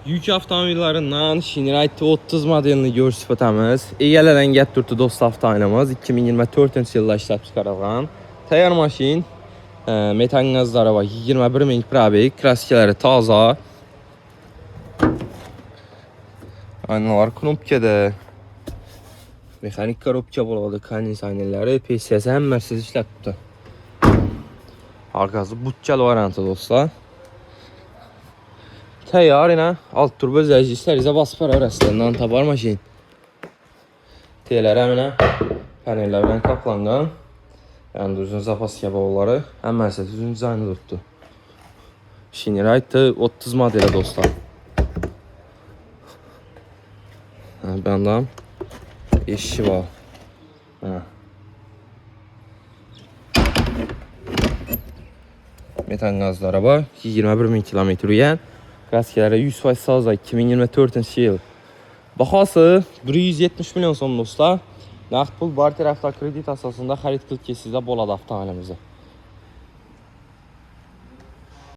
Yük avtomobillərindən Shinrite 30 modelini görüş etəmiz. Egələdən gətirdi dost avtomobilimiz 2024-cü ildə işləb çıxarılğan. Təyar maşın, metan qazları var, 21 min probek, kraskaları taza. Aynalar knopkada. Mexanik korobka buladı, kondisyonerləri, PCS həmməsiz işləb tutdu. Arkası butçalı variantı dostlar. Təyar yine alt turbo zəciklər izə basıb arasından tabar maşın. T'ləri həminə panellərlə qaplanğan. Yəni uzun zapas yabaları həmməsi düzün dizaynı tutdu. Shinrite 30 modeli dostlar. Bəndam eşi var. Metan qazları var. 21 min kilometr yüyən. Qaskələrə 100% sazda 2024-cü il. Baxası 170 milyon son dostlar. Nağd pul, barter avtokredit əsasında xərid qılıb sizdə boladı avtomobilimizi.